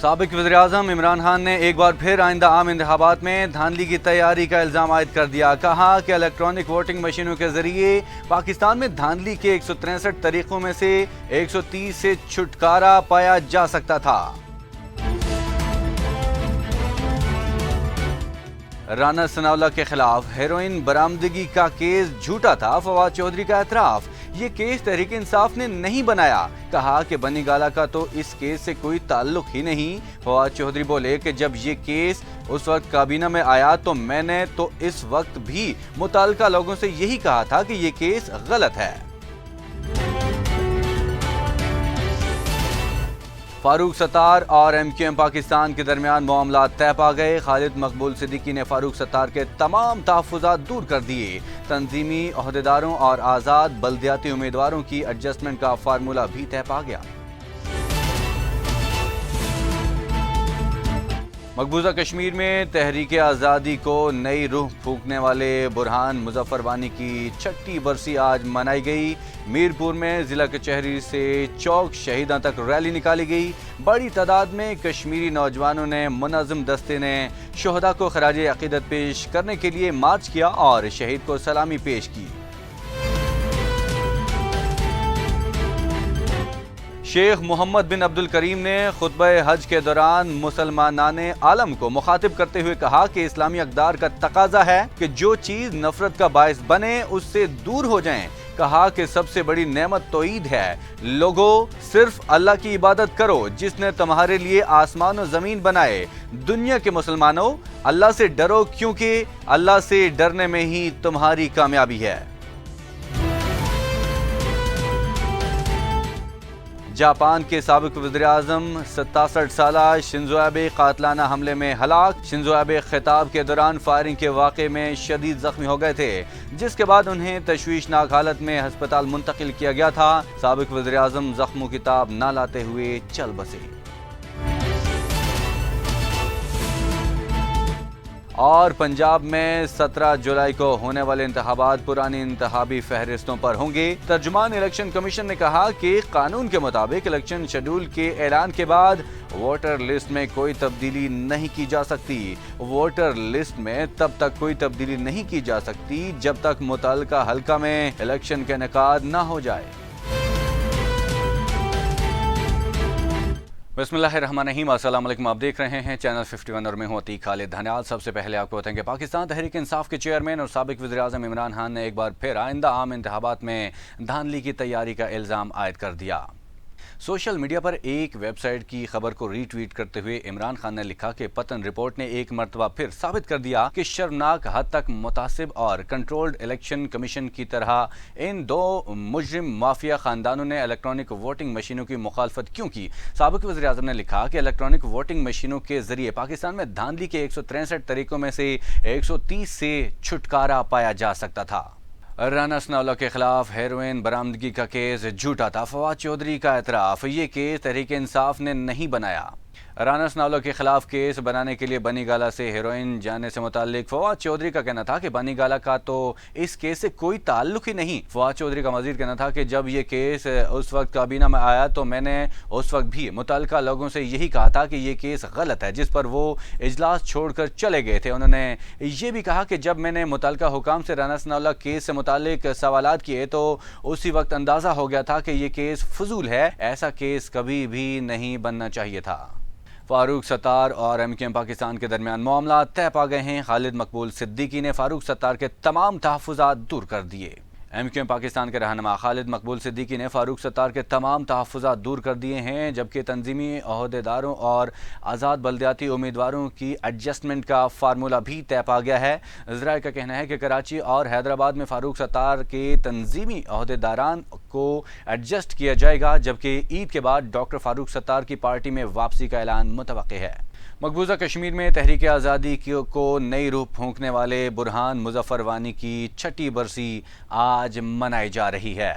سابق وزیراعظم عمران خان نے ایک بار پھر آئندہ عام انتخابات میں دھاندلی کی تیاری کا الزام عائد کر دیا۔ کہا کہ الیکٹرانک ووٹنگ مشینوں کے ذریعے پاکستان میں دھاندلی کے 163 طریقوں میں سے 130 سے چھٹکارا پایا جا سکتا تھا۔ رانا ثناءاللہ کے خلاف ہیروئن برآمدگی کا کیس جھوٹا تھا، فواد چودھری کا اعتراف۔ یہ کیس تحریک انصاف نے نہیں بنایا۔ کہا کہ بنی گالہ کا تو اس کیس سے کوئی تعلق ہی نہیں۔ فواد چودھری بولے کہ جب یہ کیس اس وقت کابینہ میں آیا تو میں نے تو اس وقت بھی متعلقہ لوگوں سے یہی کہا تھا کہ یہ کیس غلط ہے۔ فاروق ستار اور ایم کیو ایم پاکستان کے درمیان معاملات طے پا گئے۔ خالد مقبول صدیقی نے فاروق ستار کے تمام تحفظات دور کر دیے۔ تنظیمی عہدیداروں اور آزاد بلدیاتی امیدواروں کی ایڈجسٹمنٹ کا فارمولہ بھی طے پا گیا۔ مقبوضہ کشمیر میں تحریک آزادی کو نئی روح پھونکنے والے برہان مظفر وانی کی 6ٹی برسی آج منائی گئی۔ میرپور میں ضلع کچہری سے چوک شہیداں تک ریلی نکالی گئی۔ بڑی تعداد میں کشمیری نوجوانوں نے منظم دستے نے شہداء کو خراج عقیدت پیش کرنے کے لیے مارچ کیا اور شہید کو سلامی پیش کی۔ شیخ محمد بن عبد الکریم نے خطبہ حج کے دوران مسلمانان عالم کو مخاطب کرتے ہوئے کہا کہ اسلامی اقدار کا تقاضا ہے کہ جو چیز نفرت کا باعث بنے اس سے دور ہو جائیں۔ کہا کہ سب سے بڑی نعمت توحید ہے۔ لوگو صرف اللہ کی عبادت کرو جس نے تمہارے لیے آسمان و زمین بنائے۔ دنیا کے مسلمانوں اللہ سے ڈرو کیونکہ اللہ سے ڈرنے میں ہی تمہاری کامیابی ہے۔ جاپان کے سابق وزیراعظم 67 سالہ شنزو ایبے قاتلانہ حملے میں ہلاک۔ شنزو ایبے خطاب کے دوران فائرنگ کے واقعے میں شدید زخمی ہو گئے تھے، جس کے بعد انہیں تشویشناک حالت میں ہسپتال منتقل کیا گیا تھا۔ سابق وزیراعظم زخموں کی تاب نہ لاتے ہوئے چل بسے۔ اور پنجاب میں 17 جولائی کو ہونے والے انتخابات پرانی انتخابی فہرستوں پر ہوں گے۔ ترجمان الیکشن کمیشن نے کہا کہ قانون کے مطابق الیکشن شیڈول کے اعلان کے بعد ووٹر لسٹ میں کوئی تبدیلی نہیں کی جا سکتی۔ ووٹر لسٹ میں تب تک کوئی تبدیلی نہیں کی جا سکتی جب تک متعلقہ حلقہ میں الیکشن کا انعقاد نہ ہو جائے۔ بسم اللہ الرحمن الرحیم، السلام علیکم۔ آپ دیکھ رہے ہیں چینل 51 اور میں ہوں عتیق خالد دھنیال۔ سب سے پہلے آپ کو بتائیں کہ پاکستان تحریک انصاف کے چیئرمین اور سابق وزیراعظم عمران خان نے ایک بار پھر آئندہ عام انتخابات میں دھاندلی کی تیاری کا الزام عائد کر دیا۔ سوشل میڈیا پر ایک ویب سائٹ کی خبر کو ری ٹویٹ کرتے ہوئے عمران خان نے لکھا کہ پتن رپورٹ نے ایک مرتبہ پھر ثابت کر دیا کہ شرمناک حد تک متعصب اور کنٹرولڈ الیکشن کمیشن کی طرح ان دو مجرم مافیا خاندانوں نے الیکٹرانک ووٹنگ مشینوں کی مخالفت کیوں کی۔ سابق وزیراعظم نے لکھا کہ الیکٹرانک ووٹنگ مشینوں کے ذریعے پاکستان میں دھاندلی کے 163 طریقوں میں سے 130 سے چھٹکارا پایا جا سکتا تھا۔ رانا ثناءاللہ کے خلاف ہیروئن برآمدگی کا کیس جھوٹا تھا، فواد چودھری کا اعتراف۔ یہ کیس تحریک انصاف نے نہیں بنایا۔ رانا ثناءاللہ کے خلاف کیس بنانے کے لیے بنی گالہ سے ہیروئن جانے سے متعلق فواد چودھری کا کہنا تھا کہ بنی گالہ کا تو اس کیس سے کوئی تعلق ہی نہیں۔ فواد چودھری کا مزید کہنا تھا کہ جب یہ کیس اس وقت کابینہ میں آیا تو میں نے اس وقت بھی متعلقہ لوگوں سے یہی کہا تھا کہ یہ کیس غلط ہے، جس پر وہ اجلاس چھوڑ کر چلے گئے تھے۔ انہوں نے یہ بھی کہا کہ جب میں نے متعلقہ حکام سے رانا ثناءاللہ کیس سے متعلق سوالات کیے تو اسی وقت اندازہ ہو گیا تھا کہ یہ کیس فضول ہے، ایسا کیس کبھی بھی نہیں بننا چاہیے تھا۔ فاروق ستار اور ایم کیو ایم پاکستان کے درمیان معاملات طے پا گئے ہیں۔ خالد مقبول صدیقی نے فاروق ستار کے تمام تحفظات دور کر دیے۔ ایم کیو ایم پاکستان کے رہنما خالد مقبول صدیقی نے فاروق ستار کے تمام تحفظات دور کر دیے ہیں، جبکہ تنظیمی عہدیداروں اور آزاد بلدیاتی امیدواروں کی ایڈجسٹمنٹ کا فارمولہ بھی طے پا گیا ہے۔ ذرائع کا کہنا ہے کہ کراچی اور حیدرآباد میں فاروق ستار کے تنظیمی عہدیداران کو ایڈجسٹ کیا جائے گا، جبکہ عید کے بعد ڈاکٹر فاروق ستار کی پارٹی میں واپسی کا اعلان متوقع ہے۔ مقبوضہ کشمیر میں تحریک آزادی کو نئی روح پھونکنے والے برہان مظفر وانی کی 6ٹی برسی آج منائی جا رہی ہے۔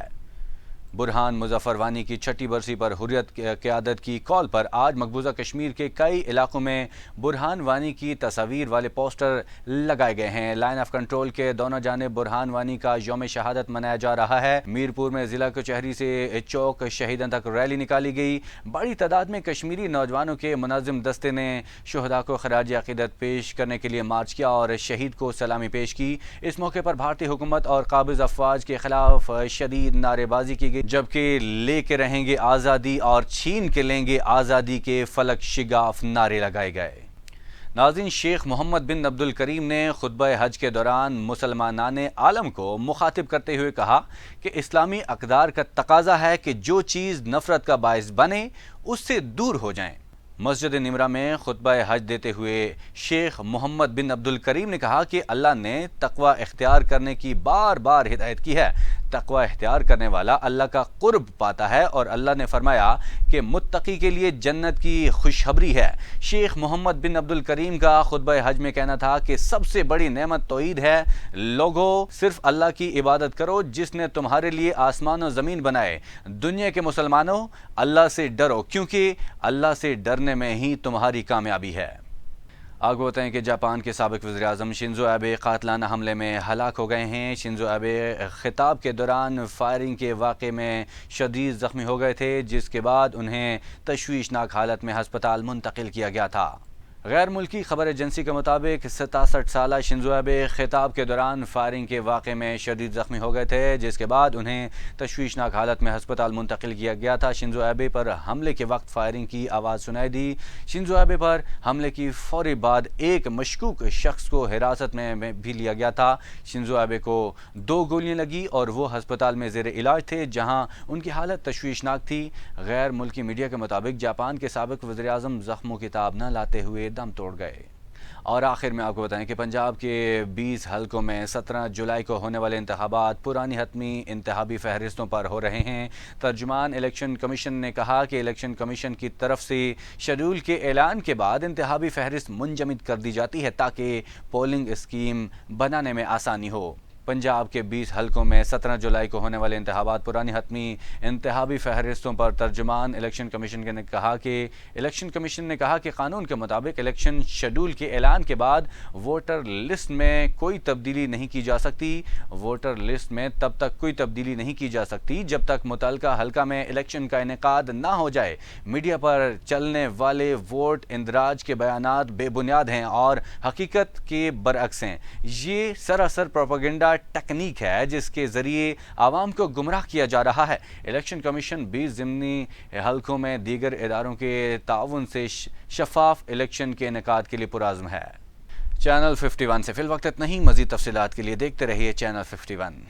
برہان مظفر وانی کی چھٹی برسی پر حریت قیادت کی کال پر آج مقبوضہ کشمیر کے کئی علاقوں میں برہان وانی کی تصاویر والے پوسٹر لگائے گئے ہیں۔ لائن آف کنٹرول کے دونوں جانب برہان وانی کا یوم شہادت منایا جا رہا ہے۔ میرپور میں ضلع کچہری سے چوک شہیدان تک ریلی نکالی گئی۔ بڑی تعداد میں کشمیری نوجوانوں کے منظم دستے نے شہداء کو خراج عقیدت پیش کرنے کے لیے مارچ کیا اور شہید کو سلامی پیش کی۔ اس موقع پر بھارتی حکومت اور قابض افواج کے خلاف شدید نعرے بازی کی گئی، جبکہ لے کے رہیں گے آزادی اور چھین کے لیں گے آزادی کے فلک شگاف نعرے لگائے گئے۔ ناظرین، شیخ محمد بن عبد الکریم نے خطبہ حج کے دوران مسلمانان عالم کو مخاطب کرتے ہوئے کہا کہ اسلامی اقدار کا تقاضا ہے کہ جو چیز نفرت کا باعث بنے اس سے دور ہو جائیں۔ مسجد نمرہ میں خطبہ حج دیتے ہوئے شیخ محمد بن عبد الکریم نے کہا کہ اللہ نے تقوی اختیار کرنے کی بار بار ہدایت کی ہے۔ تقوی اختیار کرنے والا اللہ کا قرب پاتا ہے اور اللہ نے فرمایا کہ متقی کے لیے جنت کی خوشخبری ہے۔ شیخ محمد بن عبد الکریم کا خطبہ حج میں کہنا تھا کہ سب سے بڑی نعمت توحید ہے۔ لوگو، صرف اللہ کی عبادت کرو جس نے تمہارے لیے آسمان و زمین بنائے۔ دنیا کے مسلمانوں، اللہ سے ڈرو کیونکہ اللہ سے ڈرنے میں ہی تمہاری کامیابی ہے۔ آگے بتائیں کہ جاپان کے سابق وزیر اعظم شنزو ایبے قاتلانہ حملے میں ہلاک ہو گئے ہیں۔ شنزو ایبے خطاب کے دوران فائرنگ کے واقعے میں شدید زخمی ہو گئے تھے، جس کے بعد انہیں تشویشناک حالت میں ہسپتال منتقل کیا گیا تھا۔ غیر ملکی خبر ایجنسی کے مطابق 67 سالہ شنزو ایبے خطاب کے دوران فائرنگ کے واقعے میں شدید زخمی ہو گئے تھے، جس کے بعد انہیں تشویشناک حالت میں ہسپتال منتقل کیا گیا تھا۔ شنزو ایبے پر حملے کے وقت فائرنگ کی آواز سنائی دی۔ شنزو ایبے پر حملے کی فوری بعد ایک مشکوک شخص کو حراست میں بھی لیا گیا تھا۔ شنزو ایبے کو 2 گولیاں لگی اور وہ ہسپتال میں زیر علاج تھے، جہاں ان کی حالت تشویشناک تھی۔ غیر ملکی میڈیا کے مطابق جاپان کے سابق وزیر اعظم زخموں کی تاب نہ لاتے ہوئے دم توڑ گئے۔ اور آخر میں آپ کو بتائیں کہ پنجاب کے 20 حلقوں میں 17 جولائی کو ہونے والے انتخابات پرانی حتمی انتخابی فہرستوں پر ہو رہے ہیں۔ ترجمان الیکشن کمیشن نے کہا کہ الیکشن کمیشن کی طرف سے شیڈول کے اعلان کے بعد انتخابی فہرست منجمد کر دی جاتی ہے تاکہ پولنگ اسکیم بنانے میں آسانی ہو۔ پنجاب کے 20 حلقوں میں 17 جولائی کو ہونے والے انتخابات پرانی حتمی انتخابی فہرستوں پر ترجمان الیکشن کمیشن نے کہا کہ قانون کے مطابق الیکشن شیڈول کے اعلان کے بعد ووٹر لسٹ میں کوئی تبدیلی نہیں کی جا سکتی۔ ووٹر لسٹ میں تب تک کوئی تبدیلی نہیں کی جا سکتی جب تک متعلقہ حلقہ میں الیکشن کا انعقاد نہ ہو جائے۔ میڈیا پر چلنے والے ووٹ اندراج کے بیانات بے بنیاد ہیں اور حقیقت کے برعکس ہیں۔ یہ سراسر پروپیگنڈا ٹیکنیک ہے جس کے ذریعے عوام کو گمراہ کیا جا رہا ہے۔ الیکشن کمیشن 20 ضمنی حلقوں میں دیگر اداروں کے تعاون سے شفاف الیکشن کے انعقاد کے لیے پرعزم ہے۔ چینل 51 سے فی الوقت اتنا ہی۔ مزید تفصیلات کے لیے دیکھتے رہیے چینل 51۔